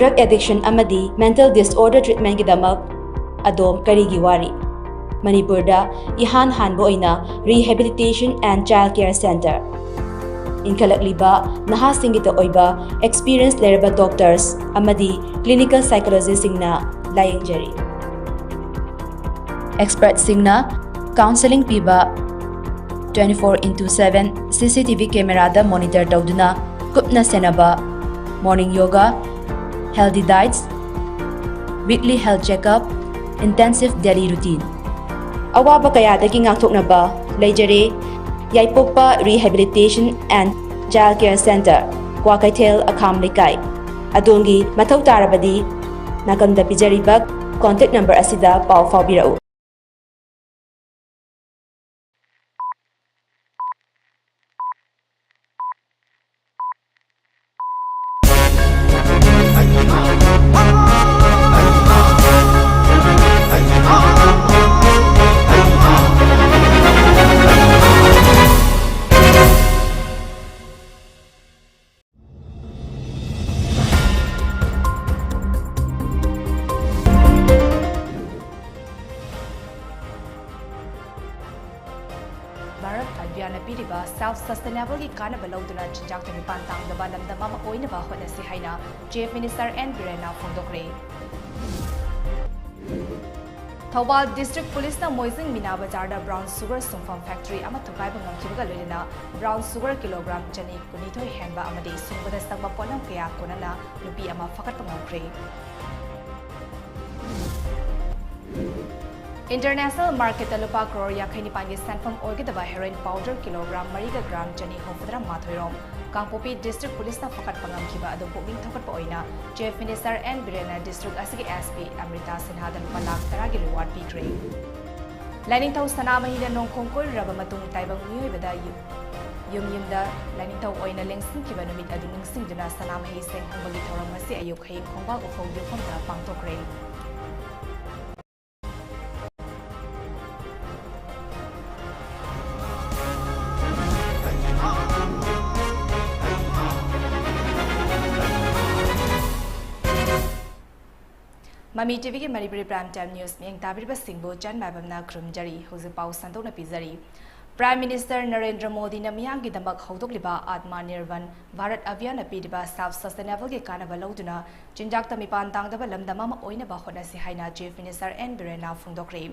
Drug addiction amadi mental disorder treatment gidamak adom karigi wari. Manipurda ihan hanbo ina Rehabilitation and Child Care Center. Inkalakliba nahasingita oiba experienced leraba doctors amadi clinical psychologists singna layingjari. Experts singna counseling piba 24/7 CCTV camera da monitor tawduna kupna senaba morning yoga, healthy diets, weekly health checkup, intensive daily routine. Awaba kayadagi ngakthoknaba leijare Yaipokpa Rehabilitation and Child Care Center, Kwakaitel Akham Likai. Adongi Mathau Tarabadi Nakanda Pijaribak contact number asida pau faubirau. Self-sustainable ki kana balauduna chinjak tami pantang da balam da mama oina ba hona si haina Chief Minister N Birena Fongdokre. Thawal District Police na Moising Mina Bazar da brown sugar sumfam factory ama thukai bangam kibaga loina brown sugar kilogram chani kunithoi henba amadi sumbada sangma ponam kaya konana lupi ama fakat pangakre. International market lupa crore yakhani pangi sanfam orgidaba heroin powder kilogram mariga gram chani hofdra mathoirom Kangpopi District Police na fakat pangam kiba adu booking thokat pa oina Chief Minister N Birena District asigi SP Amrita Sinha dan palak taragi reward pikre Lining thaw sana mahina nong kongkol raba matung taibang miyoy bada yumda lining thaw oina lengsing kiba numit adu lengsing duna sana mahi seng humbagi thoram masi ayuk hayim khongbal ufong yukon ta pangtokre Mami TV ke Manipuri Prime Time News में ताबिर सिंबो जन माइबम ना क्रम जरी हुजु पाउ संतोक न पिजरी Prime Minister Narendra Modi na miyang ki dambak hawdok liba Atmanirbhan Bharat Abhiyan na pidiba self-sustainable ke kanaba lauduna jinjak tamipan tangdaba lamdama ma oina ba khona si haina Chief Minister N Birena Fongdokre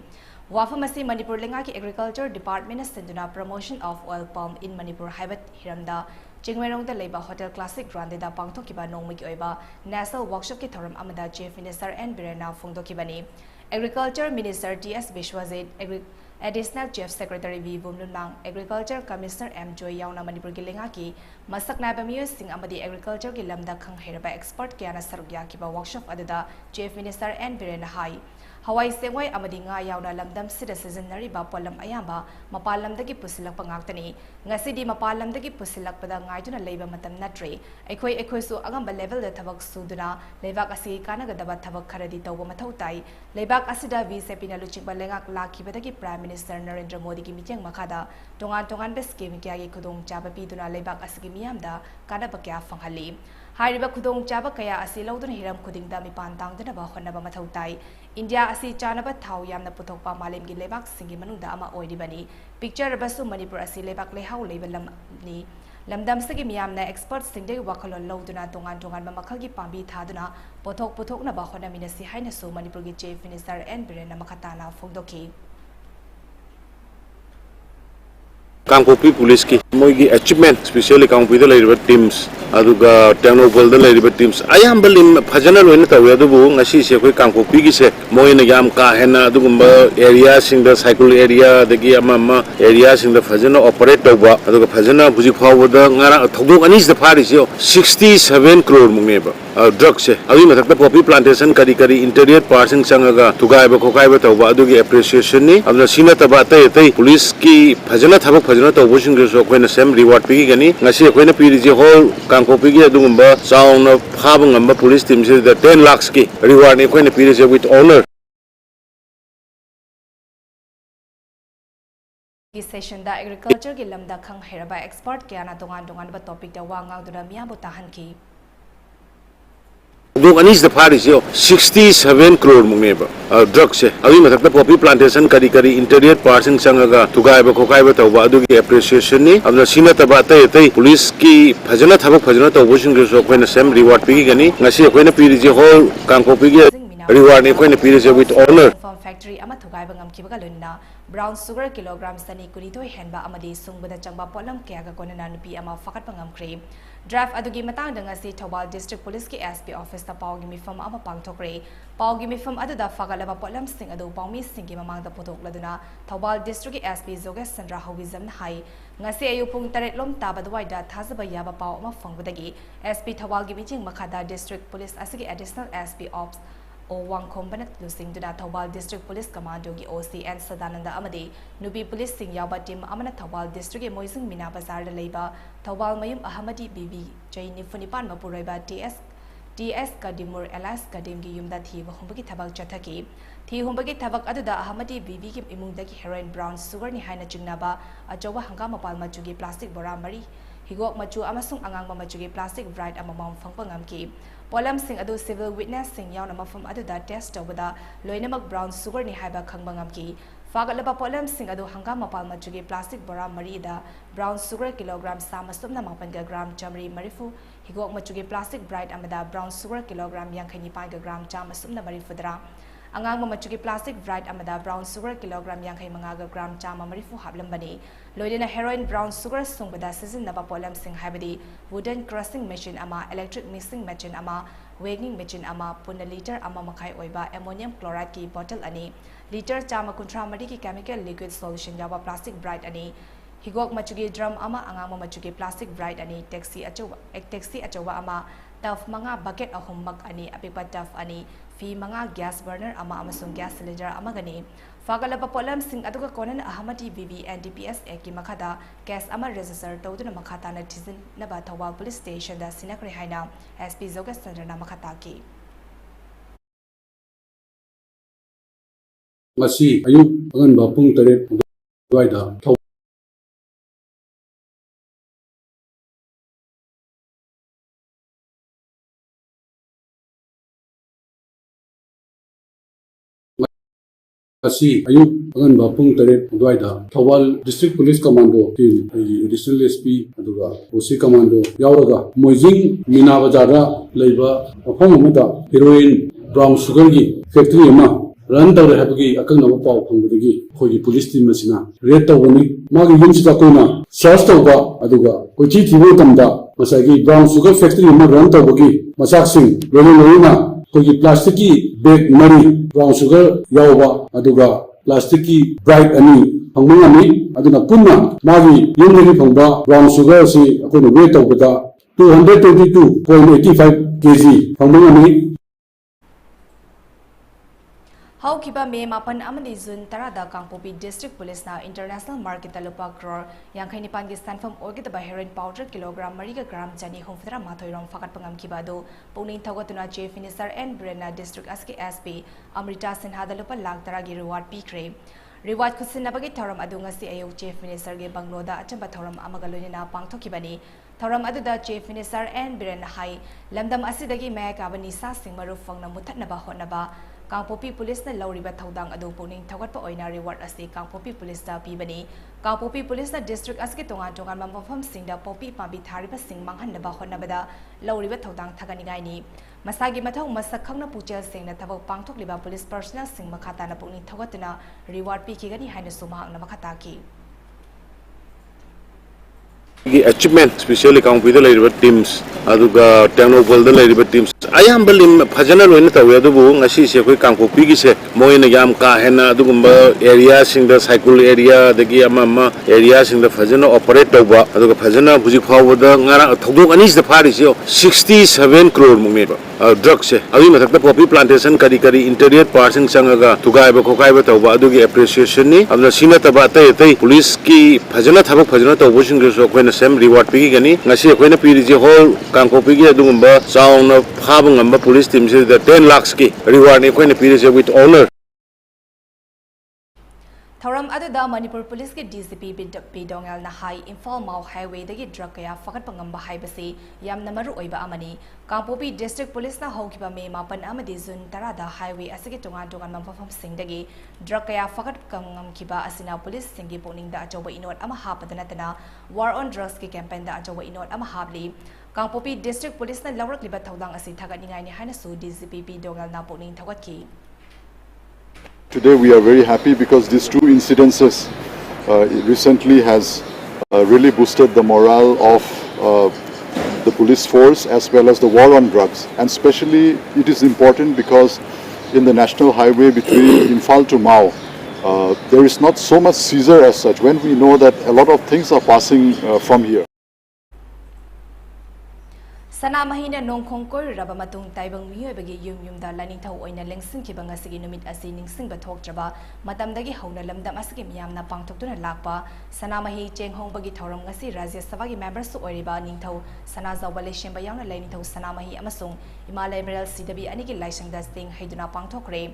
Wafamasi Manipur lenga ki Agriculture Department na senduna promotion of oil palm in Manipur haibat hiramda Jingmerong da Leba Hotel Classic Grande da Pangtokiba Nongmi Oiba National Workshop ki Thoram Amada Chief Minister N Birena Fongdokibani Agriculture Minister T.S. Vishwajit Additional Chief Secretary V. Bumlunang Agriculture Commissioner M. Joy Yauna Manipur ki lenga ki Masak Naiba Miyos Sing Amadi Agriculture ki lamda khang herba expert kiana sarugya kiba workshop adada Chief Minister N Birena Hai Hawaii Sengway Amadi nga yauna lamdam sida seasonary ba polam ayamba mapalamdagi pusilak pangaktani ngasidi mapalamdagi pusilak pada ngaituna leiba matam natre ekoi su agamba level da thabak suduna leibak asi kanagadaba thabak kharadi tawba mathau tai leibak asida VCP na luchingba lengak lakibadagi Prime Minister Narendra Modi ki mityang makada tongan be scheme kya gi khudong chaba piduna leibak asigi miyamda kanaba kya fanghali Hairiba khudong chaba kaya asi laudun hiram khudingda mi pantang dana ba khonnaba mathau tai India asi chanaba thau yamna puthokpa malem gi lebak singi manungda ama oiribani picture basu Manipur asi lebak lehau lebalam ni lamdam sagi miyamna expert singde wakhalon lauduna tongan ma makhal gi pambi thaduna pothok na ba khona minasi haina so Manipur gi Chief Minister N Birena makhatana Fongdoki Kangpopi Police ki moigi achievement especially Kangpopi da laiba teams aduga technical da laiba teams ayamba lim phajana loina tawe adubu ngasi se koi Kangpopi gi se moina yam ka hena adugumba area sing da cycle area dagi ama area sing da phajana operate tawba aduga phajana buji phawda ngara thogok ani se phari se 67 crore mungneba drug se agi mathakta poppy plantation kari interior parts sing sangaga tugai ba khokai ba tawba adugi appreciation ni amna sina taba tai police ki phajana thabak phajana tawbo sing so koina sem reward pi gani ngasi koina pi ji whole Kangpopi gi adugumba chauna phaba ngamba police team se da 10 lakhs ki reward ni koina pi ji with honor session da agriculture ki lamda khang heraba expert kya na tongan ba topic da wa ngang dura miya bo tahan ki thok ani sida phari se 67 crore mungneba drug se agi mathakta poppy plantation kari kari interior parts in sangaga tugai ba khokai ba tawba adugi appreciation ni amna sina taba tai police ki phajana thabak phajana tawbo sing so koina sem reward pi gani ngasi koina pi ri je whole kangkopi gi reward ni koina pi ri je with honor factory ama thugai ba ngam kibaga loina brown sugar kilogram sani kunithoi henba amadi sungbada changba polam kya ga konana nupi ama fakat pangam kre draft adugi matang danga si Thobal district police ki SP office ta pawgi mifam ama pangthokre pawgi mifam aduda fagalaba polam sing adu pawmi singi mamang da potok laduna Thobal district ki SP Zoges Sandra Hawizam hai ngasi ayu pung taret lom tabadwai da thazaba yaba paw ama fangbadagi SP Thobal gi mijing makhada district police asigi additional SP ops O Wang Kombanat Lusing to that Thobal District Police Commando gi OCN Sadananda Amadi, Nubi Police Sing Yaba Team Amana Thobal District Moising Mina Bazar de Leba, Thobal Mayum Ahmadi Bibi, Jay Nifunipan Mapureba TS Kadimur Elas Kadim gi Yumda Thi Humbagi Tabak Chataki, Thi Humbagi Tabak Aduda Ahmadi Bibi Kim Imundaki Heroin Brown Sugar ni Haina Jingnaba, Ajawa Hangama Palma Jugi Plastic Bora Mari, Higok Machu Amasung Angang Machugi Plastic Bright Amamam Fangpangamki. Polam sing adu civil witness sing yaw nama from adu da test tawbada loinamak brown sugar ni haiba khangbangam ki fagalaba polam sing adu hangam mapal machugi plastic bora mari da brown sugar kilogram samasumna mapan ga gram chamri marifu higok machugi plastic bright amada brown sugar kilogram yankhani pai ga gram chamasumna marifu dra angang machugi plastic bright amada brown sugar kilogram yankhai manga ga gram chama marifu hablambani loidena heroin brown sugar sungbada season naba polam sing haibadi wooden crushing machine ama electric mixing machine ama weighing machine ama punna liter ama makai oiba ammonium chloride ki bottle ani liter chama kuntra mari ki chemical liquid solution yaba plastic bright ani higok machugi drum ama angang machugi plastic bright ani taxi achawa ama taf manga bucket ahum mak ani apipa taf ani fi manga gas burner ama amasung gas cylinder ama gani fagalaba polam sing aduga konan ahmadi bb ndps eki makhada gas ama register tawduna makhata na tizin naba Thobal police station da sinakri haina sp Zogas Sandra na makhata ki ngasi ayuk angan pung taret duaida Asi ayuk angan pung taret duaida Thobal district police commando team additional SP aduga OC commando yauraga moijing mina bazara leiba afam amada heroin brown sugar gi factory ama run tawre habgi akang na paw phangdagi khogi police team asina red tawni magi yumsita koina search tawba aduga koichi thibo tamda masagi brown sugar factory ama run tawbagi masak sing loina kogi plastic ki bag mari brown sugar yawba aduga plastic ki bright ani phangmangami aduna punna magi yumri phangba brown sugar si akoina weight tawbada 222.85 kg phangmangami How kiba May Mapan Amani Zun Tarada Kangpopi District Police na International Market Talupa Crore yang kini panggil stand from orgit by heroin powder kilogram mariga gram jani homfra mathoirong fakat pangam kiba do puning thagatuna chief minister and Brena District aski SP Amrita Sinha dalupa lag taragi reward pikre reward kusinabagi thoram adu ngasi ayok chief minister ge bangloda achamba thoram amagaloini na pangthokibani thoram aduda chief minister and Brena hai lamdam asidagi mayaka bani sa singmaru fangna muthatnaba honaba Kangpopi police na lauriba thaudang adu puning thagatpa oina reward asi Kangpopi police da pibani Kangpopi police na district aski tongan mafam singda popi pabi thariba sing manghanaba honabada lauriba thaudang thaganigai ni masagi mathong masak khangna puchel sing na thabak pangthokliba police personnel sing makhata na puning thagatna reward pikigani haina sumahang na makhata ki achievement especially Kangpopi the teams aduga technical the teams ayambal phajana loina tawe adubu ngasi se koi Kangpopi gi se moina yam ka hena adugumba area sing the cycle area dagi ama area sing the phajana operate tawba aduga phajana buji phawda ngara thodok ani se phari se 67 crore mungeba drug se abi mathakta poppy plantation kari interior parts in sangaga tugai ba khokai ba tawba adugi appreciation ni amna sina taba tai police ki phajana thabak phajana tawbo sing so koina sem reward pigi gani ngasi koina piri je whole Kangpopi gi adugumba sound phabang amba police team se the 10 lakhs ki reward ni koina piri je with honor Thoram aduda Manipur Police ke DCP Bidongal na hai Imphal Mau Highway dagi drug kaya fakat pangamba haibasi yam na maru oiba amani Kangpopi District Police na hawkiba May mapan amadi zun tarada highway asige tungan mamfafam singdagi drug kaya fakat kangam kiba asina police singi pokning da ajoba inot ama hapadana tana war on drugs ki campaign da ajoba inot ama habli Kangpopi District Police na lawrak libat thaudang asi thagat ningai ni haina su DCP Bidongal na pokning thagat ki. Today we are very happy because these two incidences recently has really boosted the morale of the police force as well as the war on drugs, and especially it is important because in the national highway between Imphal to Mau there is not so much seizure as such when we know that a lot of things are passing from here. Sana mahina nong kongkor raba matung taibang miyoy bagi yum da laning tau oina lengsing ki bang asigi numit asi ningsing bathok traba matam dagi hauna lamdam asigi miyam na pangthok tuna lakpa sana mahi cheng hong bagi thoram ngasi Rajya Sabha gi members su oiriba ningthau sana zawale shemba yauna laning thau sana mahi amasung Himalaya Mineral Sidabi ani gi laisang da sting haiduna pangthokre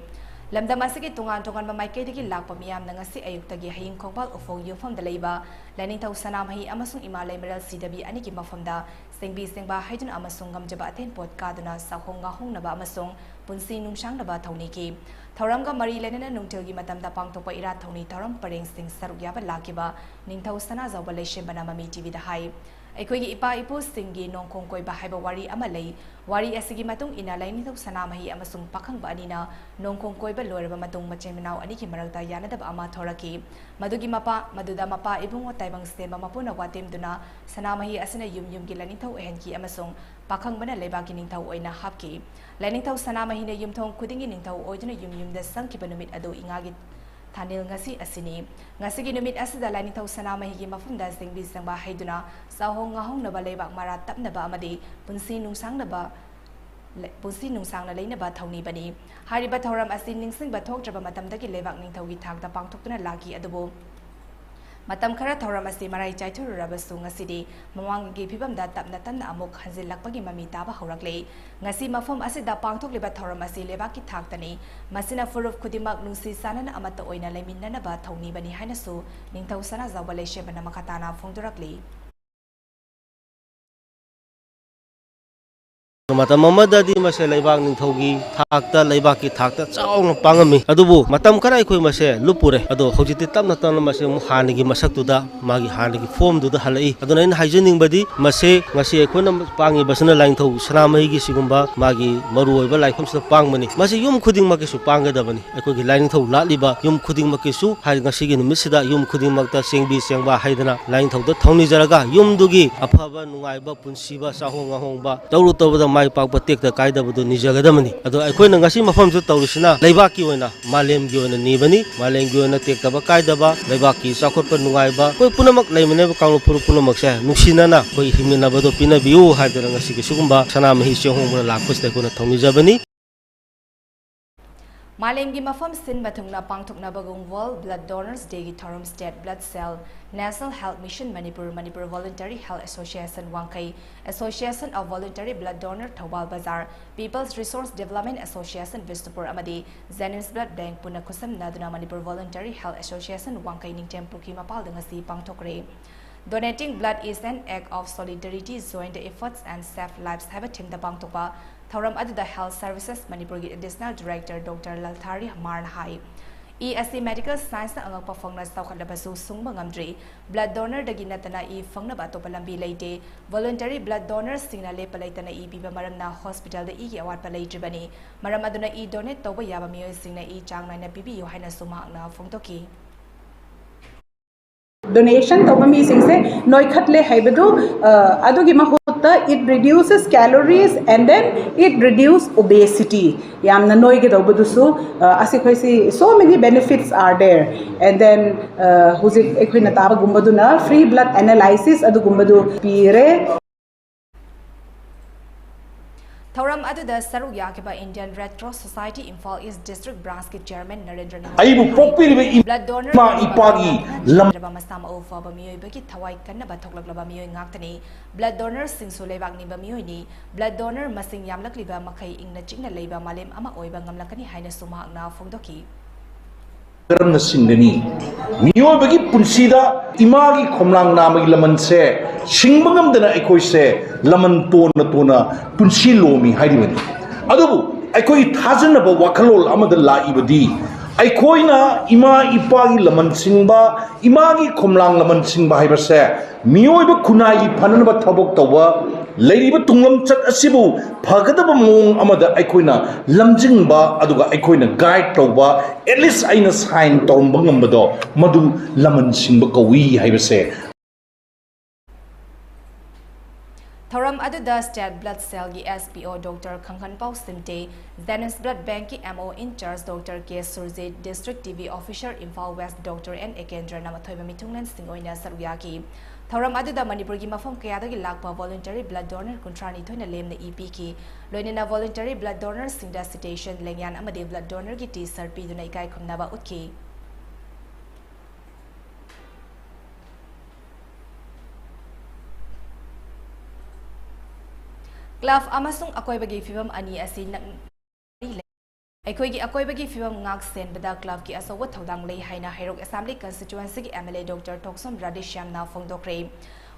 lamdam asigi tungan mamaikai dagi lakpa miyam na ngasi ayuk tagi haying khongbal ufong yumfam da leiba laning thau sana mahi amasung Himalaya Mineral Sidabi ani gi mafamda Sengbi sengba haidun amasung gamjaba aten pot kaduna sahong ngahong naba amasung punsi nungsang naba thauni ki thoram ga mari lenena nungtel gi matam da pangtokpa ira thauni thoram pareng sing saruk yaba lakiba ningthau sana zawba leishem bana Mami TV da hai aikoi gi ipa ipu singgi nongkhong koi ba haiba wari amalei wari asigi matung ina laini thau sana mahi amasung pakhang ba anina nongkhong koi ba loiraba matung machen menau ani ki marakta yanadaba ama thoraki madugi maduda mapa ibungo taibang stemba mapuna watem duna sana mahi asina yum gi lani thau ehen ki amasung pakhang bana leiba ki ning thau oina hapki lani thau sana mahi ne yum thong khudingi ning thau oiduna yum da sangki banumit ado ingagi Thanil ngasi asini ngasi gi numit asida lani thau sana mahi gi mafumda singbi sangba haiduna sahong ngahong naba leibak mara tapnaba amadi punsi nungsang na leinaba thauni bani hariba thoram asin ningsing ba thok traba matam dagi leibak ning thau gi thakta pangthokna laki adubo Matam khara thoram asi marai chaitur rabasu ngasidi mamang gi phibam da tapna tanna amuk hanjil lakpagi mami taba horakle ngasi mafam asida pangthok leba thoram asi leba ki thaktani masina furuf khudimak nungsi sanana amata oina leminna ba thauni bani haina su ningthau sana zawbale shebana makatana phongdurakle Matam amadadi mase leibak ningthaugi thakta leibaki thakta chaung pangami adubu matam kara ikoi mase lupure ado hojiti tamna tamna mase mu hanigi masaktuda magi hanigi form duda halai aduna in hygienic badi mase ngasi ekona pangi basna line thau sanamai gi sigumba magi maru oiba laikhom sa pangmani mase yum khuding make su panggadabani ekoi gi line thau latliba yum khuding make su hai ngasi gi numit sida yum khuding makta sengbi sengba haidana line thau da thongni jaraga yum dugi afaba nungaiba punsiba sahong ngahongba tawru tawda mai pakpa tekta kaidabadu nijagadamani ado aikhoina ngasi mafamsu tawrisina leibaki oina malemgi oina nibani malemgi oina tektaba kaidaba leibaki sakhotpa nungaiba koi punamak leimane kanglo puru punamak se nuksinana koi himinabado pinabiu haidara ngasi ki sugumba sanamahi sehongbra lakpasta kona thongijabani Malemgi mafam sin bathungna pangthokna bagong World Blood Donors Day gi Thoram State Blood Cell National Health Mission Manipur Voluntary Health Association Wangkai Association of Voluntary Blood Donor Thobal Bazar People's Resource Development Association Vistupur amadi Zenins Blood Bank puna kusam naduna Manipur Voluntary Health Association Wangkai ningtem puki mapal dengasi pangthokre Donating blood is an act of solidarity, join the efforts and save lives. Have a team the pangthokpa Thoram aduda Health Services Manipur Additional Director Dr. Lalthari Marnhai ESC Medical Science na angak pafongna sawkalabasu sungba ngamdri blood donor dagi natana I fangna ba topa lambi leite voluntary blood donors singna lepa leitana I biba maram na hospital da I gi awat pa leitribani maram aduna I donate toba yaba miyoy singna I changnay na bibi yo haina sumahak na fongtoki Donation to mami singse noikhatle haibadu adugi mahutta it reduces calories and then it reduces obesity yamna noige dobudusu asikhoisi so many benefits are there and then huzik ekhoina taba gumbaduna free blood analysis adu gumbadu pire Thoram aduda saru yakiba Indian Red Cross Society Imphal East District Branch ki Chairman Narendra Aibu pokpiri blood donor ipagi lam masama ofa ba miyoy bagi thawai kanna ba thoklak ba miyoy ngaktani blood donor singsu leibak ni ba miyoy ni blood donor masing yamlak liba makai ingna chingna leiba malem ama oiba ngamlakani haina sumahak na fongdoki Karan सिंगनी मियोबगी पुंसीदा Imangi खोमलांग नामगी लमन से सिंगमंगम दना एकोई से लमन तोना तोना पुंसी loamy हाइरिबनी अदुबु एकोई थाजनब वखलोल अमद लाइबदी अखोइना इमा इपागी लमन सिंबा इमागी खोमलांग लमन सिंबा हाइबसे मियोइब खुनाई फननब थबक तवा लेरिब तुंगम चक असिबु फगदब मोंग अमद अखोइना लमजिंगबा अदुगा अखोइना गाइड तौबा एटलीस्ट आइना साइन तौरंब ngambado मदु लमन सिंबा कवी हाइबसे थौरम अदुदा स्टेट ब्लड सेल की SPO डॉक्टर खंखन पाउ सिमटे जेनेस ब्लड बैंक की MO in charge doctor K Surjit district TV officer Imphal west doctor N Ekendra नमथोइबा मिथुंगलन सिंगोइना सरुयाकी थौरम अदुदा मणिपुर की मफम कयादगी लाकपा वॉलंटरी ब्लड डोनर कुंट्रानी थोइना लेमना EP की लोइनेना वॉलंटरी ब्लड डोनर सिंगदा सिटेशन लेंयान अमदे ब्लड डोनर की टी-शर्ट पीदुना इकाई खुमनाबा उतकी क्लाफ अमसुंग अकोइबगी फिवम अनि असि अखोइगी अकोइबगी फिवम ngak senbada क्लाफ की असौव थौदांग लei हाइना हैरोक असेंबली कंस्टिट्युएंसी की MLA डॉक्टर टोक्सम राधेश्यामना फोंदोक्रे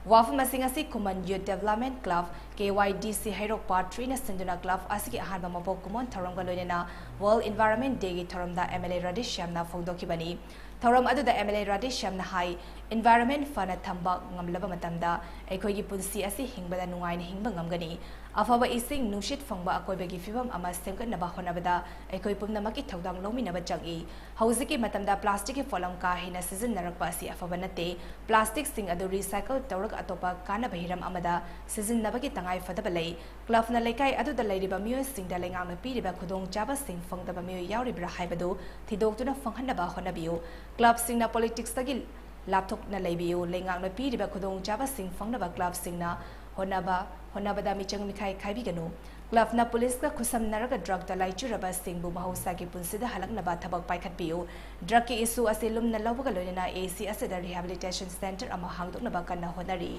वाफम असिंग असि कुमन youth development club KYDC Heirok part 3 ना सिंदुना क्लाफ असि अहानबा मपोक कुमन थौरंग लोइनेना वर्ल्ड एनवायरनमेंट डे की थौरमदा MLA राधेश्यामना फोंदोखिबनी थौरम अदुदा MLA राधेश्यामना हाई एनवायरनमेंट फना थंबा ngamlaba matamda अखोइगी पुंसी असि हिंगबदा नुंगाइन हिंगबा ngamgani अफबा इसिंग नुशित फंगबा अकोइबगी फिवम अमा सेमगनबा होनबदा अखोइ पुमनमकी थौदांग लौमिनबा चंगी हौजिकी मतमदा प्लास्टिक की फलम का हिना सिजननरकपा असि अफबा नते प्लास्टिक सिंग अदु रिसाइकल तौरक अतोपा काना बहिरम अमदा सिजननबकी तंगाई फदबा लई क्लबना लेकाई अदुदा लेरिबा मियो सिंगदा लेंगांगना पीरिबा खुदोंग चाबा सिंग फंगदबा मियो यावरिब्रा हाइबदो थिदोक्तुना फंगहनबा होनबियो क्लब सिंगना पॉलिटिक्स तगी लापथोकना लेबियो लेंगांगना पीरिबा खुदोंग चाबा सिंग फंगदबा क्लब सिंगना होनबदा मिचंग मिखाई खाइबिगनु क्लबना पुलिस का खुसमनरग ड्रग तलाइचुरबा सिंगबु महौसा की पुंसिदा हलकनबा थबक पाइखटबियो ड्रग की इशू असे लुमना लौबगा लोइना AC असेदा रिहैबिलिटेशन सेंटर अमा हांगदोकनबा कन्ना honorary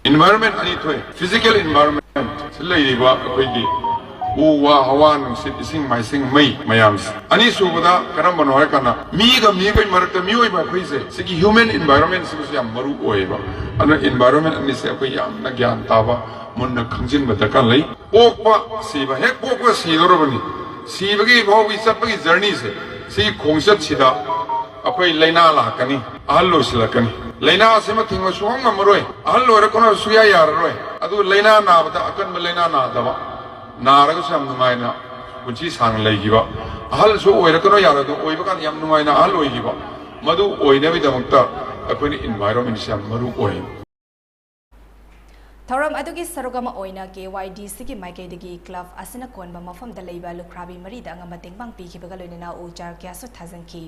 environment ani thoi physical environment leiriba akoigi uwa hawa nungsit ising maising mai mayams ani subada karambano hay kana mi ga marakta mi oiba khoise sigi human environment sibu yam maru oiba ana environment ani se akoi yam na gyan taba munna khangjin ba dakar lai okpa siba hek okpa sidorobani sibagi bhogi sapagi journey se si khongsat sida akoi laina la kani ahlo silakani laina asima thingwa suang maroi ahlo rakona suya yaroi adu laina na bata akan laina na daba नारग से हम नुमाइना कुछ सांग लेगिबा अहल सो ओइरकनो यारदो ओइबा कान यम नुमाइना अहल ओइगिबा मदु ओइने बिदमक्ता अखोनी environment से मरु ओइ थौरम अदुगी सरुगमा ओइना KYDC की माइकेदगी क्लब असिना कोनबा मफम द लेबा लुखराबी मरी द अंगम तेंगबांग पीखिबगा लोइनेना उचार क्यासु थाजंकी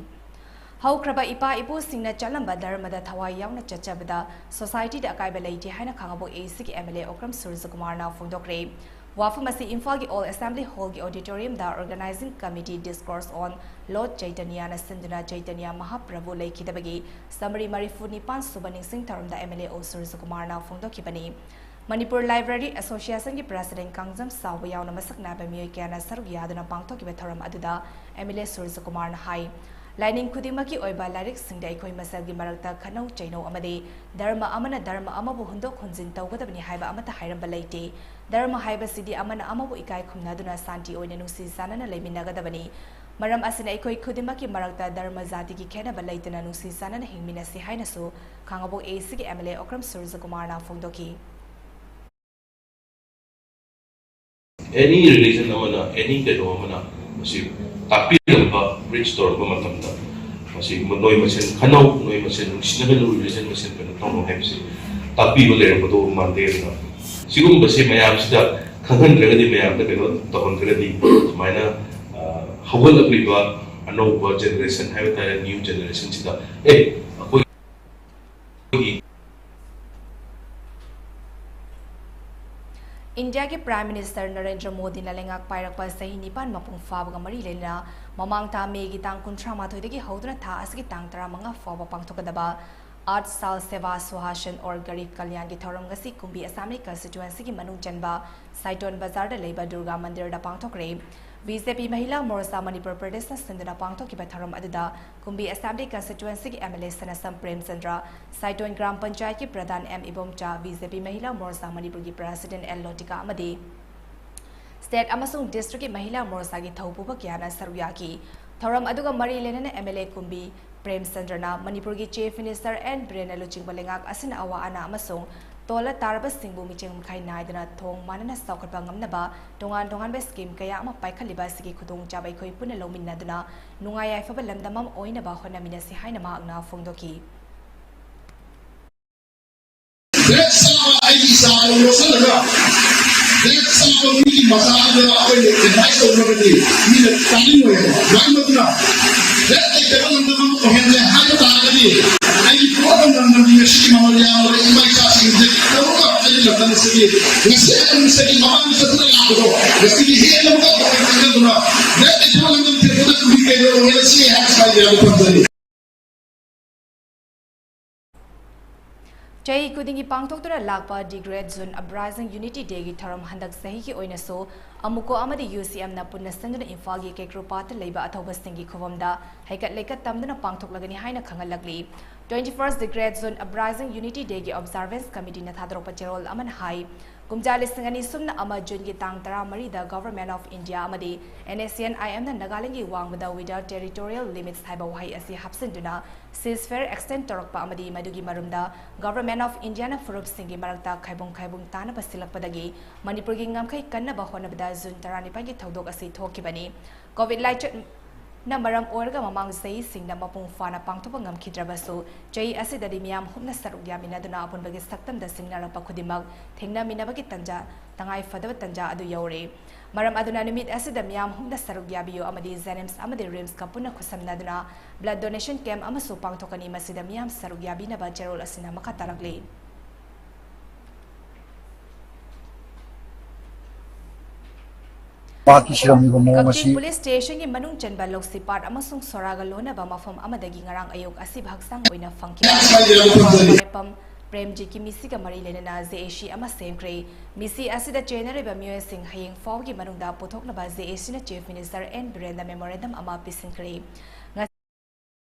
हौख्रबा इपा इपु सिंगना चलंबा धर्मदा थवाई यावना चचबदा सोसाइटी द अकाइबा लेiti हाइना खांगबो AC की MLA ओक्रम सूर्यकुमार ना फोंदोक्रे वाफम असी इम्फाल की ऑल असेंबली हॉल की ऑडिटोरियम दा organising committee discourse on lord Chaitanya ना सिंधुना चैतन्य महाप्रभु लेखिदबगी समरी मरिफु निपान सुबनिंग सिंह थरम दा MLA ओ सूर्यकुमार ना फोंदोखिबनी मणिपुर लाइब्रेरी एसोसिएशन की प्रेसिडेंट कांगजम साव यावना मसकना बमियोय क्याना सरुग यादना पांगथोकिबे थरम अदुदा MLA सूर्यकुमार ना हाई लाइनिंग खुदिमकी ओइबा लाइरिक सिंगदा अखोइ मसलगी मरक्ता खनौ चैनौ अमदे धर्म अमना धर्म अमबु हुंदोक हुंजिन तौगदबनि हाइबा अमता हाइरंबा लेते धर्म हाइबसिदि अमना अमबु इकाय खुमनादुना शांति ओइना नुसी सानना लेमिनगदबनि मरम असिना अखोइ खुदिमकी मरक्ता धर्म जाति की खेनबा लेतना नुसी सानना हिंगमिनसि हाइनसु खांगबो AC की MLA ओक्रम सूर्यकुमार ना फोंदोकी any religion amana any kero amana masi tapi lamba bridge store ko matamda masi noi masen khanau noi masen sinabel religion masen kan tong hemsi tapi go le ko mande na sigum base mayam sida khangan regadi mayam da keno tohon regadi maina hawal apliba ano generation have ta new generation sida akoi India के prime minister Narendra Modi लेंगाक पाइरकपा सही निपान मपुंग फाबगा मरी लेना ममांग था Maggi तांग कुंट्रा माथोइदगी हौदना था असगी तांग 15 फाबा पांगथोकदबा 8 साल सेवा सुहासन और गरीब कल्याण की थौरम गसी कुंबी असम कंस्टिट्युएंसी की मनुंग चनबा साइटोन बाजार दा लेबा दुर्गा मंदिर दा पांगथोकरे BJP Mahila Morsa Manipur Pradesh Sindana Pangto Kibataram Adida, Kumbi Assembly Constituency MLA Sanasam Prem Chandra, Saitoin Gram Panchayat ki Pradhan MAIBAM cha BJP Mahila Morsa Manipur ki President L Lotika Amadi. State Amasung District Mahila Morsa ki Thaupuba Kiana Saruyaki, Thoram Aduga Mari Lenen MLA Kumbi, Prem Chandrana, Manipur ki Chief Minister and Brena Luching Balengak Asina Awa Ana Amasung, Tola Tarabas Singbu Miching Kai Naidana Thong Manana Sokapangam Naba, Dongan Beskim Kayama Paikaliba Siki Kudung Jabai Koi Punalomin Naduna, Nungaya Fabalam Damam Oinaba Honamina Sihaina Magna Fundoki. Chai Kudingi Pangtoktura Lakpa Degrade Zone Uprising Unity Day ki Tharam Handak Sahi ki oina so Amuko Amadi UCM na punna senduna Infagi Kekro Pata Leba Athoba Singi Kovamda Haikat Leka Tamduna Pangtok Lagani Haina Kangalagli 21st Degrade Zone Uprising Unity Day ki Observance Committee na Thadropa Cherol Aman Hai Kumjali Singani Sumna Ama Jun ki Tang Tara Mari the Government of India Amadi NACN IM na Nagalangi Wangwada without territorial limits Haiba Wahai Asi Hapsenduna ceasefire extend Torokpa Amadi Madugi Marumda Government of India na Furup Singi Marakta Kaibong Tana Basilakpadagi Manipur gi ngamkai kanna ba honabda Jun Tarani Pangi Thodok Asi Thokibani COVID light na maram orga mamang sei singna mapung fana pangthopa ngamkhidrabasu chai asidadi miyam humna saruk yamina duna apun bagi saktam da singna rapa khudimak thengna minabagi tanja tangai fadaba tanja adu yaure maram aduna nimit asida miyam humna saruk yabiyo amadi zenems amadi rims kapuna khusamna duna blood donation camp amasu pangthokani masida miyam saruk yabina ba cherol asina makatarakle Kakting Police Station ki Manung Chanba Loksi Part amasung Soraga Lona ba mafam amadagi ngarang ayok asib haksang oina fangki Manipam Premji ki misi ka mari lenena ZAC ama semkre misi asida chenare ba myoy sing hayeng faw ki manung da pothok na ba ZAC na Chief Minister and Brenda Memorandum ama pisinkre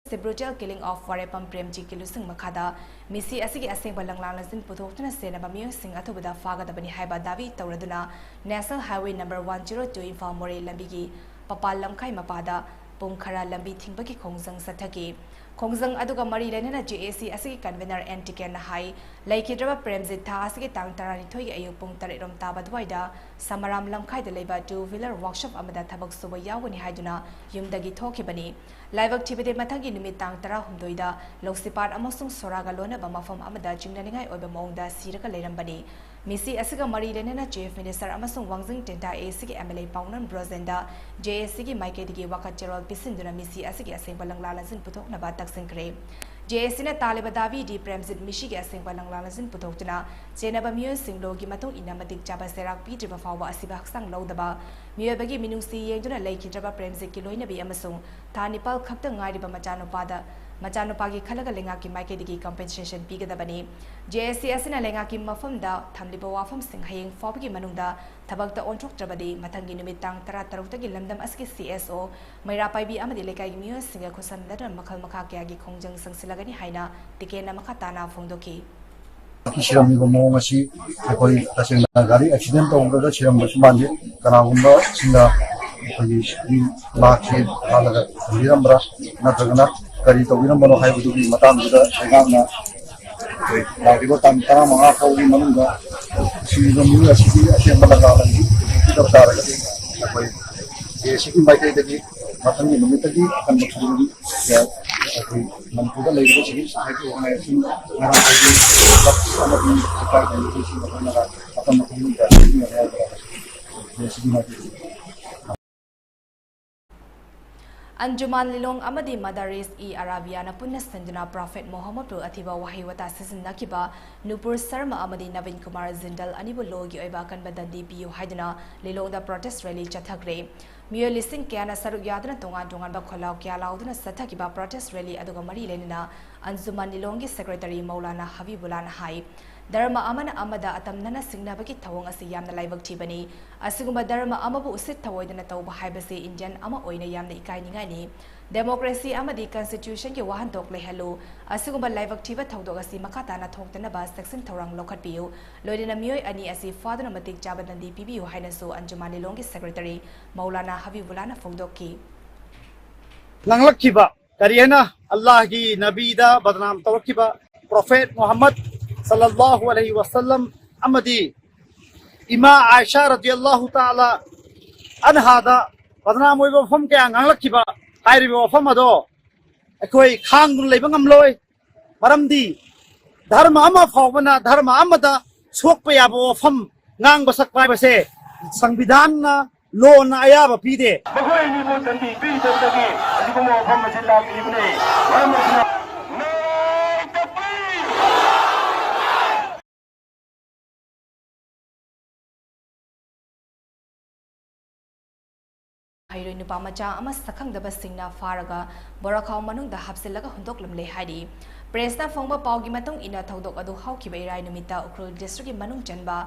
The brutal killing of Warepam Premji Kilusing Makada, Missy Asigi Asing Balanglanazin Putokana Sena Bamio Sing Atobada Faga the Bani Haiba Davi Tauraduna, National Highway number 102 in Falmore Lambigi, Papa Lamkai Mapada, Pungkara Lambi Tingbaki Kongzang Sataki. Kongzang Aduga Mari Lenina GAC Asigi Convener and Tikan High, Like Hidraba Premzi Tasiki Tang Tarani Toy Ayupung Taridom Tabadwaida, Samaram Lamkai the Labor 2-wheeler workshop Amada Tabak Suba Yawani Haiduna, Yumdagi Tokibani. Live activity Matangi Nimitang Tara Humdoida, Loksipat Amasung Soraga Lona Bamafam Amada Jingnaningai Obamonda Siraka Lerambani. Missy Asiga Mari Lenina Chief Minister Amasung Wangzing Tenta ACG MLA Paunan Brozenda, JACG Maikedi Waka Gerald Pisinduna Missy Asigi Asing Balanglalazin Putok Nabatak Sinkre. JACina Talibadavi di Premzid Michigan Asing Balanglalazin Putokuna, Jenaba Mio Sing Logi Matong Inamadik Jaba Serak Peter Bafawa Asibak Sang Lodaba, Muabagi Minusi Yanguna Lake Jaba Premzik Kiloina Bi Amasung, Tanipal Kapta Ngari Bamajano Pada. Majano Pagi Kalaga Lengaki Maikedi compensation Piga the Bani. JSC Asina Lengaki Mafumda, Tamliba Wafum Sing Haying Fobgi Manunda, Tabak the Ontruk Trabadi, Matangi Numitang Taratarutagi Lamdam Aski CSO, Mairapai Bi Amadileka Mu Singer Kusam Datan Makal Makaki Kongjang Sang Silagani Haina, Tikena Makatana Fundoki. Shiramigo Momashi, Akoi Tashinagari, accident on the Shiramandi, Kanagumba, Singa, Maki, Halaga, Virambra, Natagana. Kari tawin ang mano kayo dugi matam juga segang na lagi ko tantara mga kauli manungga si namu asigi asiyang malagalan kita tara kasi ako'y sige may kayo dagi matang ni numit dagi akan magsudungi ya ako'y manpuda lagi ko sige sa kayo ang ayasin ngarang kayo sama din sa kayo ng isi na kanara akan makulong ka sige na kaya ya sige natin Anjuman Lilong Amadi Madaris Arabia na punna senduna Prophet Muhammad Atiba Wahiwata Season Nakiba Nupur Sarma Amadi Navin Kumar Zindal Anibulogi Oibakan Badandi Biu Haidana Lilong the protest rally Chathagre Mio Lising Kiana Saruk Yadana Tungan Bakolau Kialaudana Satakiba protest rally Aduga Mari Lenina Anjuman Lilongi Secretary Maulana Habibulana Hai Dharma amana amada atamnana singnabagi thawong asi yamna laibak thibani asigumba dharma amabu usit thawoidana tawba haibase Indian ama oina yamna ikainingai ni democracy amadi constitution ki wahantok lehalu asigumba laibak thiba thawdok asi makatana thoktana ba section thorang lokhatpiu loidina mioi ani asi fadana matik jabadandi pibiu hainasu anjumani longi secretary Maulana Habibulana Fogdoki Nanglakkiba kariyana Allah ki nabida badnam tawakkiba Prophet Muhammad sallallahu alaihi wasallam amadi Ima Aisha radiyallahu ta'ala anhada badnam oiba fam kya nanglakkiba hairiba fam ado akoi khangdun leiba ngamloi maramdi dharma ama phawbana dharma amada sokpa yabo fam ngang basak pai base संविधान ना loan आया बपीदे Hairoi nupa macha ama sakhangdaba singna faraga borakhaw manungda hapsilaga hundoklam le haidi presna phongba pawgi matong ina thodok adu hawkiba irai numita ukrul district ki manung chanba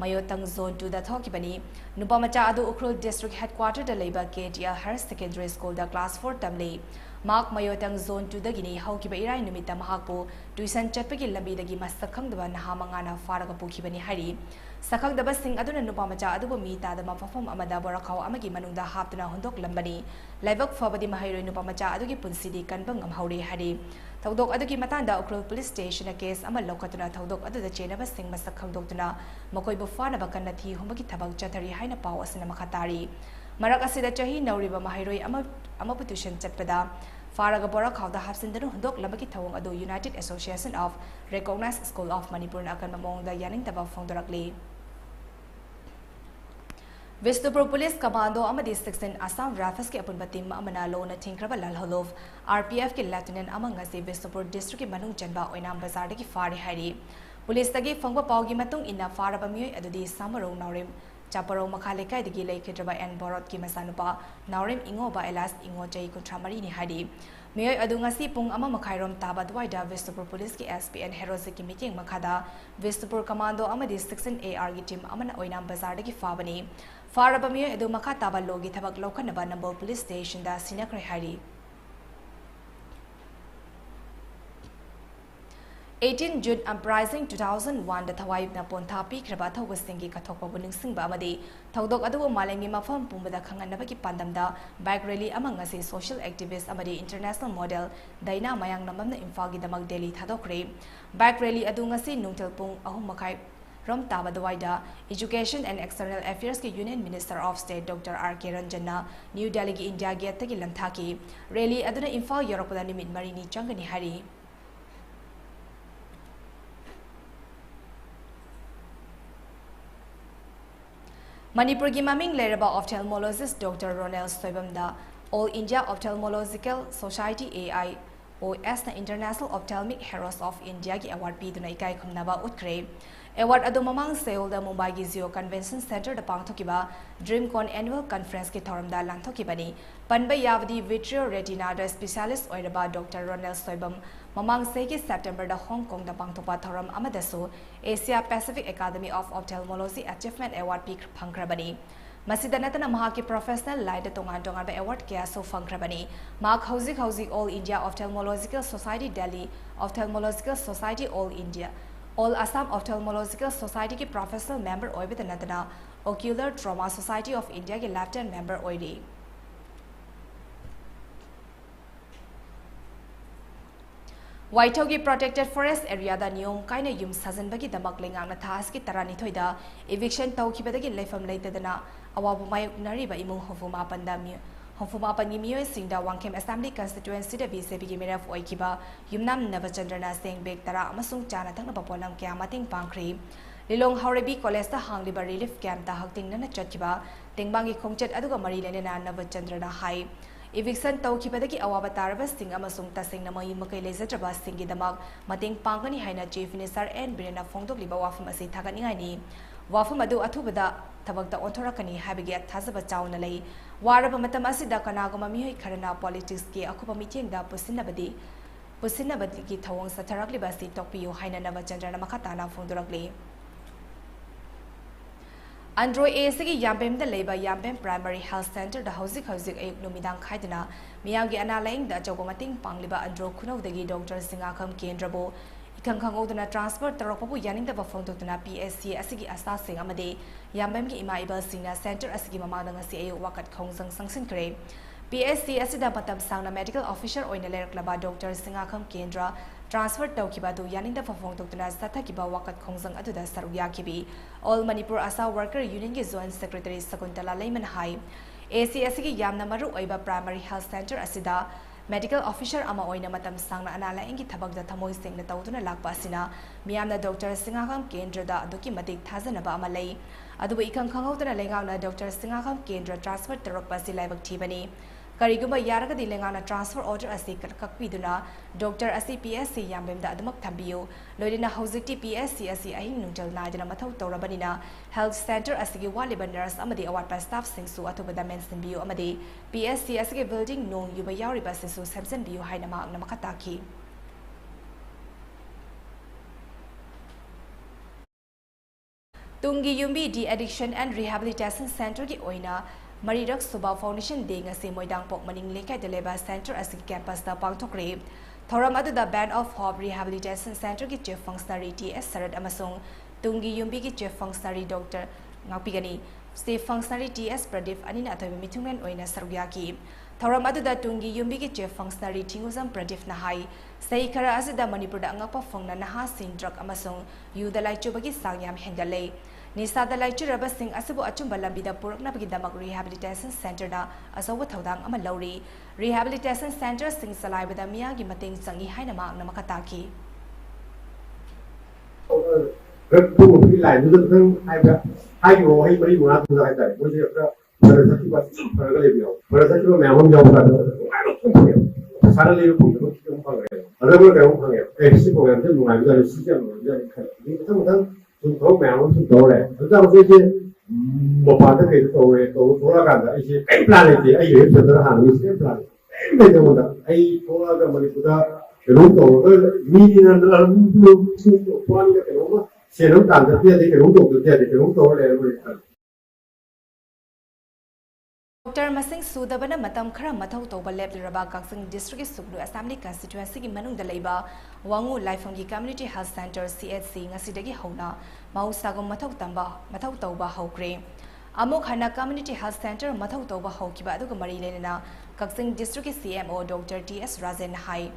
mayotang zone 2 da thokibani nupa macha adu ukrul district headquarter da leiba KTL Higher Secondary School da class 4 tamle mark mayotang zone 2 da gini hawkiba irai numita mahakpo tuition chatpagi lambi dagi masakhangdaba nahamanga na faraga pukibani hari sakhangdaba sing aduna nupa macha adu mi ta da mafafom amada borakhaw amagi manungda haptuna hundok lambani laibak fabadi mahairoi nupa macha adugi punsidi kanbang amhauri hari thodok adugi matanda ukrul police station case ama lokatuna thodok adu da chenaba sing masak khangdoktuna makoi bu fana bakanna thi humagi thabak chathari haina paw asina makhatari marak asida chahi nauriba mahairoi ama putushan chatpada faraga bora khawda hapsindanu hundok lambagi thawong adu United Association of Recognized School of Manipur na akan mamongda yaning taba phongdorakli Vishnupur Police Commando amadi 16 Assam Rifles ke apun batim amana lo na thingkraba lalholov RPF ke Lieutenant amangasi Vishnupur District ke manung chanba oinam bazar ki fari hari Police tagi phangba pawgi matung inna faraba mioi adudi samarong naurim chaparo makhale kai digi leikhidraba and borot ki masanupa naurim ingo ba elas ingo jai kontramari ni hari mioi adu ngasi pung ama makhairom taba dwaida Vishnupur Police ki SPN Heroes ki meeting makhada Vishnupur Commando amadi 16 AR ki team amana oinam bazar ki fabani Faraba miyo edu makha taba logi thabak lokhanaba Nambol Police Station da sinakre hari 18 June uprising 2001 da thawai na pontha pi khraba thawsingi kathokpa buning singba amadi thodok adu malengi mafam pumbada khanganaba ki pandamda bike rally amang ase social activist amadi international model daina mayang namamna imphal gi damak Delhi thadokre bike rally adu ngasi nungtel pung 3:30 Rom Tabadwaida, Education and External Affairs ki Union Minister of State Dr. R.K. Ranjana, New Delhi ki India Gate ki Lamthaki, rally aduna Imphal Europada nimit marini changani hari. Manipur ki maming leraba ophthalmologist Dr. Ronald Soibamda, All India Ophthalmological Society AI OS na International Ophthalmic Heroes of India ki award pi dunai kai khumnaba utkre award adu mamang Seoul da Mumbai gi Zio Convention Center da pangthokiba DreamCon Annual Conference ki thoram da lanthokibani panba yavadi vitrio retina da specialist oiraba Dr. Ronald Soibam mamang se ki September da Hong Kong da pangthopa thoram amadasu Asia Pacific Academy of Ophthalmology Achievement Award pi phangkrabani Masida natana mahaki professional laida tongan ba award kya so fangkrabani mak hauzik All India Ophthalmological Society Delhi Ophthalmological Society All India All Assam Ophthalmological Society ki professional member oibita natana Ocular Trauma Society of India ki lieutenant member oidi White House protected forest area da niyom kaina yum sajan bagi damak lengang na thas ki tarani thoida eviction tawkhibadagi leifam leitadana awabu mayuk nariba imung hofuma pandami hofuma pangi miyo singda wangkem assembly constituency da BJP ki meraf oikiba yumnam Navachandrana Singh bek tara amasung chana thangna paponam kya mating pangkhri Lilong Haurebi College da hangliba relief camp da hakting na chatkiba tengbangi khongchat aduga mari lene na Navachandrana hai Eviction tawkhibadagi awaba taraba sing amasung tasing na mai makai lezatraba singi damak mating pangani haina chief minister and birena phongdok liba wafam ase thagani ngani wafam adu athubada thabakta onthorakani habigi athazaba chauna lei waraba matam asida kanagama mihoi kharana politics ki akupa meeting da pusinabadi पुसिनबदगी थवंग सथरकलिबासी तोकपियो हाइना नवचंद्रना मखताना फोंदुरकली Andro A Yambem the Labor Yambem Primary Health Center the Hausi Numidang Kaidana, Miyagi Analang the Jogomating Pangliba Andro Kuno the Doctor Singakam Kendrabo, Ikankangodana transport the Ropopu Yaning the Bafondotana PSC Asigi Asasing Amade, Yambem MAIBAM Sina Center Asigi Mamadanga CAO Wakat Kongsang Sangsin Kre. PSC Asida Patam Sangna Medical Officer Oinaler Klaba Doctor Singakam Kendra transfer Taukibadu Yanin the Fafong Doctor Satakiba Wakat Kongsang Aduda Saruyakibi, All Manipur Asa Worker Union Zone Secretary Sakuntala Layman High, ACSG Yamna Maru Oiba Primary Health Center Asida, Medical Officer Ama Oina Matam Sangna Anala Ingi Tabak the Tamoy Sing the Tautuna Lakpasina, Miamna Doctor Singakam Kendra da Duki Matik Tazanaba Malay, Adu Ikang Kangotana Lengana Doctor Singakam Kendra transfer Tarokpasi Labak Tibani. Kariguma Yaraga di Lengana transfer order as Kakpiduna, Doctor Asi PSC Yambem da Adamak Tambio, Lodina Hositi PSC Asi Ahin Nuntal Nadina Matau Torabanina, Health Center Asigi Waliban Nurse Amadi Award by staff Singsu Atobada Menson Bio Amadi, PSC Asigi building no Yubayari Basisu Samson Bio Hainama Namakataki. Tungi Yumbi De-Addiction and Rehabilitation Center Ki Oina, Marirak Suba Foundation Day ngasi Moidang Pok Maning Lekay de Leba Center asig campus da Pangtokre. Thoram adu da Band of Hope Rehabilitation Center ki Chief Functionary TS Sarad Amasung Tungi Yumbi ki Chief Functionary Dr. Ngapigani Chief Functionary TS Pradip Anina Athobi Mitungren Oina Sarugyaki. Thoram adu da Tungi Yumbi ki Chief Functionary Tinguzam Pradip Nahai Sai Kara asida Manipur da Ngapa Fongna Naha Sindrak Amasung Yuda Laichubagi Sangyam Hendale. Nisada Laichuraba Sing Asabu Achumbalambida Purknabagi Damak Rehabilitation Center da Asawa Todang Amalori Rehabilitation Center Sing Salai with Miyagi Mating Sangi Hainama Namakataki. Thấu mèo nó đồ này, thực ra cái một phần cái đồ này đồ là cả cái gì cái plan này thì ai hiểu được hàng như thế plan, bây giờ mình ai đồ là cái mình cũng đã cái lúc đồ cái mini là lúc quan cái lúc xe nó tàn được thì cái lúc đồ được thì cái lúc đồ này mình Dr. Masing Sudabana Matam Kara Matau Toba Lab Raba Kaksing District Sublu Assembly Constituency Manung Daleba Wangu Laifongi Community Health Center CHC Ngasidagi Hona Mau Sagom Matau Tamba Matau Toba Hokre Amok Hana Community Health Center Matau Toba Hokiba Dugamari Lena Kaksing District CMO Dr. T.S. Razen Hai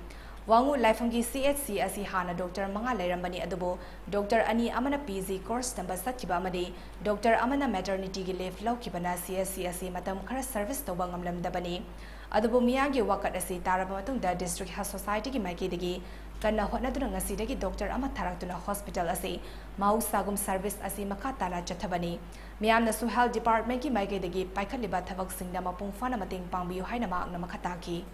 Wangu Laifongi CHC Asi Hana Dr. Manga Lerambani Adubo Dr. Ani Amana PZ course Tamba Sakiba Madi Dr. Amana Maternity Leave Laukibana CSC Asi Matam Kara Service Tobangam Lamdabani Adubo Miyagi Wakat Asi Tarabatung da District Health Society ki Maikidagi Kana Hotnaduna Ngasidagi Dr. Amataratuna Hospital Asi Mau Sagum Service Asi Makatana Chatabani Miyamna Su Health Department ki Maikidagi Paikaliba Tavak Singdama Pungfana Mating Pangbiu Hainama Namakataki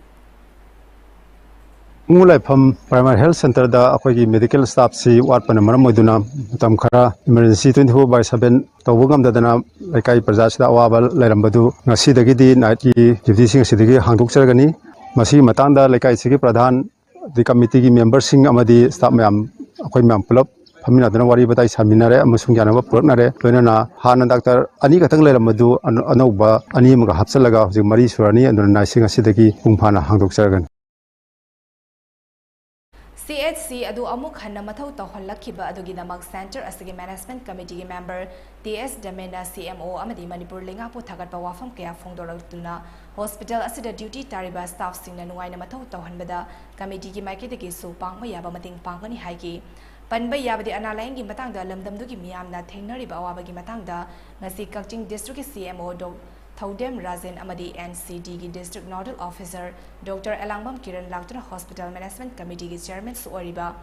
Mulai Primary Health Center da akhoi medical staff si wat panamaram moiduna tam khara emergency 24/7 tawugam dadana laikai praja sida awabal lairambadu ngasi dagi di night ki duty sing sidagi hangdok chargani masi matanda laikai sigi pradhan di committee ki members sing amadi staff mayam akhoi mayam pulap famina dana wari batai saminare amasung janaba purknare loinana hana doctor ani katang lairambadu anoba ani mga hapsalaga hojik mari surani anduna naising asidagi pungphana hangdok chargani CHC adu amuk hanna mathau tawhallakiba adugi damak center asigi management committee member TS Damena CMO amadi Manipur lengapu thagatpa wafam kaya phongdoraktuna hospital asida duty tariba staff singna nuaina mathau tawhanbada committee ki maiketegi su pangma yaba mating pangani haiki panba yabadi analaingi matangda lamdamdugi miyamna thengnariba awabagi matangda ngasi Kakching district CMO Thaudem Razen Amadi NCD ki District Nodal Officer Dr. Elangbam Kiran Laktuna Hospital Management Committee ki Chairman Suoriba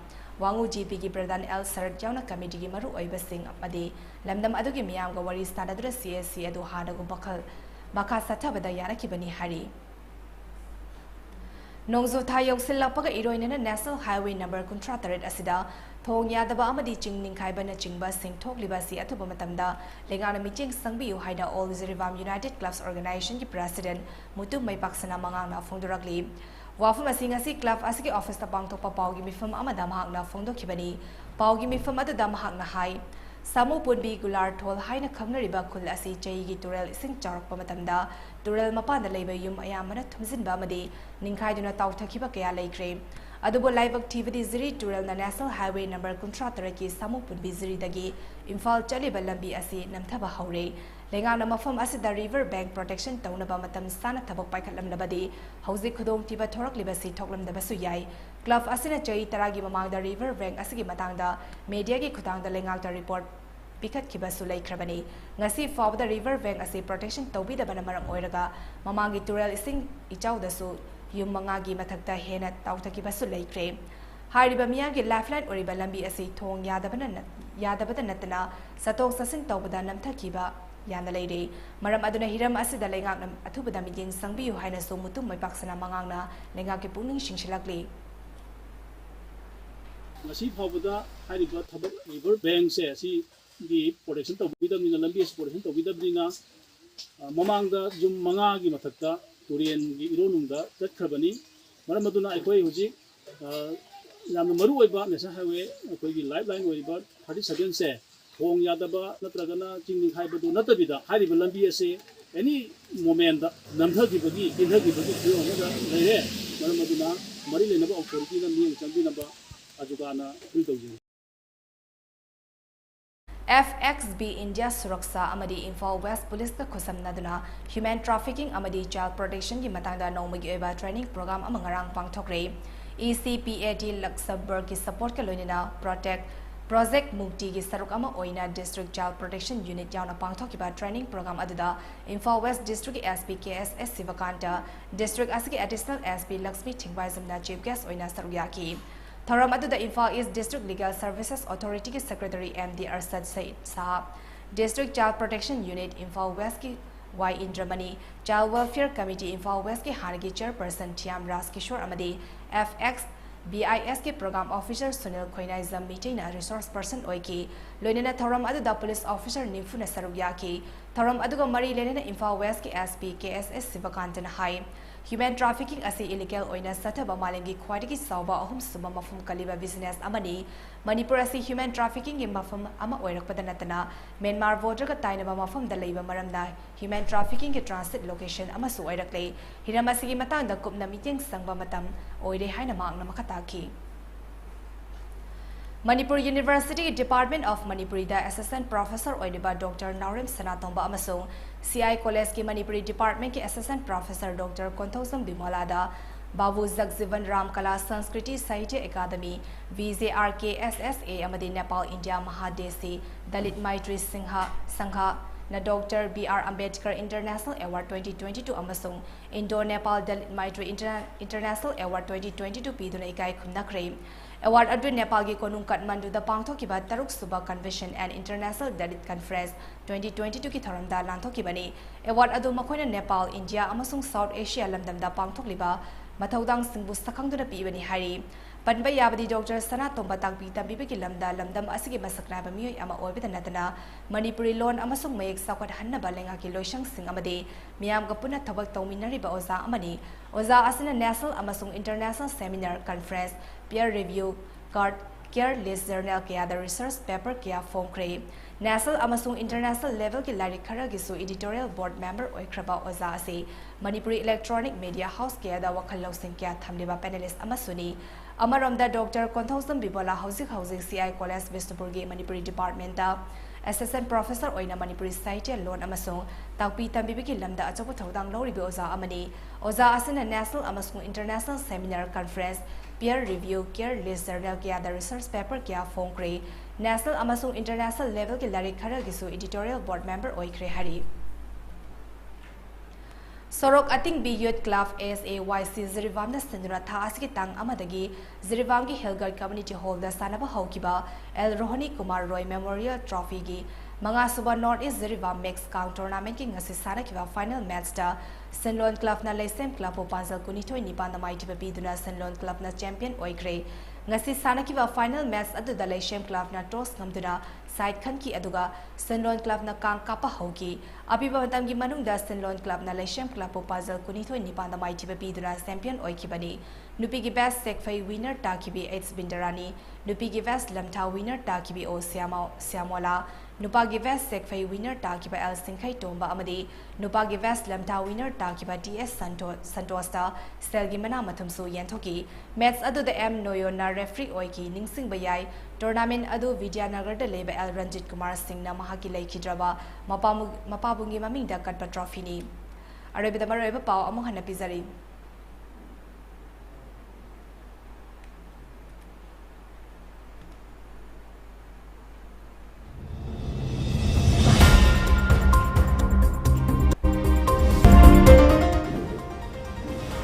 Wangu GP ki Pradhan L Sarat Jauna Committee ki Maru Oiba Singh Amadi Lamdam Adugi Miyam ga Wari Standadura CSC Adu Hadagu Bakal Baka Satabada Yanaki Bani Hari Nongzo Thayok Silapaka Iroinana National Highway Number Contractorate Asida Thong Yadaba Amadi Chingning Kaibana Chingba Sing Tok Libasi Atuba Matamda Lengana Miching Sangbiu Haida All Zirivam United Clubs Organization ki President Mutu Maipaksana Mangana Fongdurakli Wafum asing club asigi office ta pangthokpa paugi mifam amada mahakna phongdokhibani paugi mifam adada mahakna hai Samu punbi gular thol haina khamnariba khul asi chaigi turel ising charakpa matamda turel mapanda leiba yum ayamana thumjinba amadi ningkhaiduna tawthakhiba kaya leikre adubo live activity ziri turel na national highway number 13 ki samu punbi ziri dagi imphal chaliba lambi asi namthaba haure lenga mafam asida river bank protection taunaba matam sana thabak paikhatlamlabadi hauzik khudong tiba thorak libasi thoklamdabasu yai club asina chai taragi mamangda river bank asigi matangda media ki khutangda lengakta report pikat kibasu laikhrabani ngasi fawda river bank asi protection tawbidabana maram oiraga mamangi turel ising ichawdasu yum mangagi mathakta hena tawthakibasu laikre hariba miyagi lifeline oriba lambi asi thong yadabada natana satok sasin tawbada namthakiba yana leire maram aduna hiram asida lengakna athubada mijing sangbiyu haina so mutum maipaksana mangangna lengaki puning singsilakli ngasi fawda hariba thabak river bank se asi di protection tawbidabnina lambi asi protection tawbidabnina mamangda jum mangagi mathakta Turian gi ironungda tatkrabani maram aduna aikoi huji yamna maru oiba national highway aikoi gi lifeline oiba 37 se thong yadaba natragana jingning haibadu natabida hariba lambi ase any moment da namthagibagi inhagibagi thiyonga leire maram aduna mari lenaba authority na mi chambinaba ajugana filtawji FXB India Suraksa Amadi Info West Police ka khusamnaduna Human Trafficking Amadi Child Protection ki matangda nongmagi oiba training program amangarang pangthokre ECPAD Luxembourg ki support ka loinina Project Mukti ki saruk ama oina District Child Protection Unit yauna pangthokiba training program aduda Info West District SP KSS Sivakanta District asiki Additional SP Lakshmi Thingbaizamna Chief Guest oina saruyaki Thoram aduda Imphal East District Legal Services Authority ki Secretary MD Arsad Said Sahab, District Child Protection Unit Imphal West ki Y Indramani, Child Welfare Committee Imphal West ki Hanagi Chairperson Tiam Ras Kishore Amadi, FX BIS ki Program Officer Sunil Khoinaizam meeting na Resource Person Oiki, Loinena Thoram aduda Police Officer Nimfuna Saruyaki, Thoram aduga Mari Lenena Imphal West ki SP KSS Sivakantan High. Human trafficking asi illegal oina sataba malengi khwaidagi sauba ahum suma mafum kaliba business amani Manipur asi human trafficking gi mafum ama oirakpada natana Myanmar border ka tainaba mafum da leiba maramna human trafficking gi transit location ama su oiraklei hiramasi gi matangda kupna meeting sangba matam oire haina mangna makataki Manipur University Department of Manipuri da Assistant Professor oiniba Dr. Naurim Sanatomba amasung CI College ki Manipuri Department ki Assistant Professor Dr. Konthosam Bimala da Babu Jagjivan Ram Kala Sanskriti Sahitya Academy VJRKSSA amadi Nepal India Mahadesi Dalit Maitri Sangha na Dr. BR Ambedkar International Award 2022 amasung Indo-Nepal Dalit Maitri International Award 2022 piduna ikai khumnakre Award adu Nepal gi konung Kathmandu da pangthokiba Taruk Suba Convention and International Dalit Conference 2022 ki thoramda lanthokibani Award adu makoina Nepal India amasung South Asia lamdamda pangthokliba mathaudang singbu sakhangduna pibani hari Panba yabadi Dr. Sanatomba tangpi tambibi ki lamdam asigi masaknaba miyoi ama oibida natana Manipuri loan amasung mayek sakwat hannaba lenga ki loisang sing amade miyam ka puna thabak tawminariba oza amani oza asina national amasung international seminar conference peer review card care list journal kaya the research paper kaya form kre national amasung international level ki lari khara gi su editorial board member oikraba oza ase Manipuri electronic media house kaya da wakhal losing kaya thamliba panelist amasuni Amaramda Dr. Konthosam Bibola Housing CI College Vishnupurgi Manipuri Department da Assistant Professor oina Manipuri Society loan amasung tangpi tambibiki lamda achapu thodang loribi oza amani oza asina national amasung international seminar conference peer review care list journal kya the research paper kya phongkre national amasung international level ki lari khara gisu editorial board member oikre hari Sorok ating bi youth club SAYC Zirivam na sendura tha asiki tang amadagi Zirivam ki Helgar Community Hall da sanaba haukiba El Rohani Kumar Roy Memorial Trophy gi Manga Suba North East Zirivam Mix Count Tournament ki ngasi sana kiba final match da Senlon Club na Laisem Club o Panzal Kunitoi Nipan na Mighty Babiduna Senlon Club na champion oikre ngasi sana kiba final match adu da Laisem Club na toss ngamduna side khanki aduga Senlon Club na kang kapa hoki apiba matamgi manungda Senlon Club na Leishem Club puzzle kunithoi nipanda maitiba piduna champion oikibani nupi gi best sekfai winner takibi H Bindarani nupi gi best lamtha winner takibi O Siamola nupa gi best sekfai winner takiba L Singkhai Tomba amadi nupa gi best lamtha winner takiba DS Santosta Selgi mana mathumsu yenthoki match adu the M Noyona referee oiki ningsing bayai tournament adu Vidyanagar da leba L Ranjit Kumar Singh na mahaki laikhidraba mapabungi mamingda katpa trophy ni arabida maroiba pau among hana pizari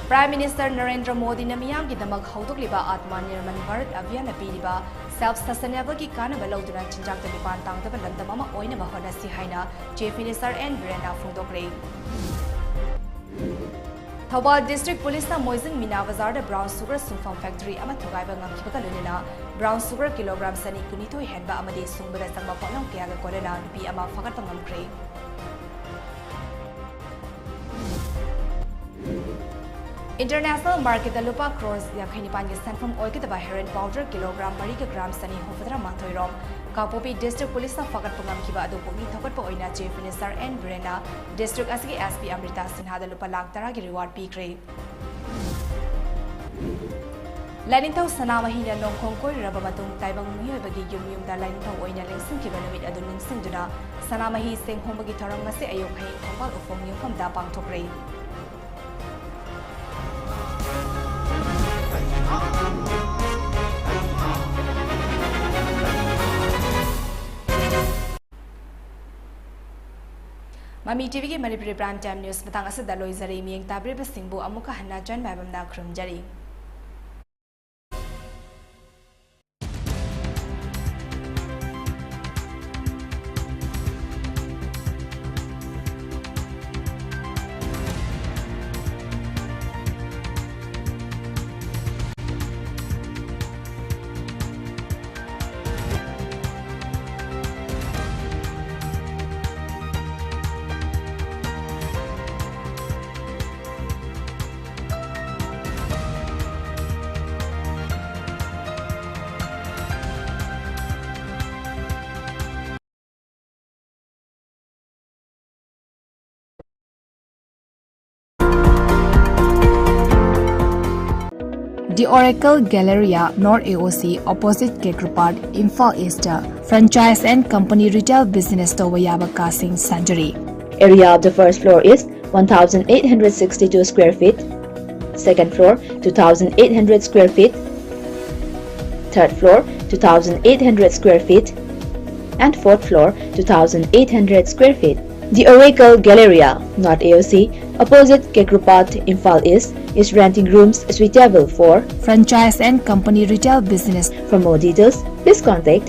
Prime Minister Narendra Modi na miyam ki damak haudokliba Atmanirbhar Bharat Abhiyan na piriba self-sustainable ki kanaba lauduna chinjak da lipan tangdaba landam ama oina ba honasi haina Chief Minister N Birenda Phongdokre Thawal District Police na Moizing Mina Bazar da Brown Sugar Sungfam Factory ama thugaiba ngamkhiba lunina Brown Sugar kilogram sani kunithoi henba amade sungbara sangma pholong kya ga kolena nupi ama fagat ngamkre International market da lupa crores yakhinipan ge sanfam oike da heroin powder kilogram 3 gram sani hofadra manthoi rom Kapopi District Police na fagat pungam kiba adu pungi thokat pa oina Chief Minister N Birenda District asigi SP Amrita Sinha da lupa lakh tara gi reward pikre Lainintau sanamahi na nongkhong koi raba matung taibang miyoi bagi yum da lainintau oina lengsing kiba namit adu ningsing duna sanamahi senghom bagi tharang ngase ayok hai thopal ufom yumpham da pangthokre Mami TV ke Manipuri Prime Time News matang asa daloi zari miyeng tabri basingbu amuka hana jan MAIBAM na khrum jari The Oracle Galleria, North AOC, opposite Kekrupad, Imphal East, franchise and company retail business to Wayaba Casing Sanjari. Area of the first floor is 1,862 square feet. Second floor, 2,800 square feet. Third floor, 2,800 square feet. And fourth floor, 2,800 square feet. The Oracle Galleria, North AOC, opposite Kekrupad, Imphal East, is renting rooms suitable for franchise and company retail business. For more details, please contact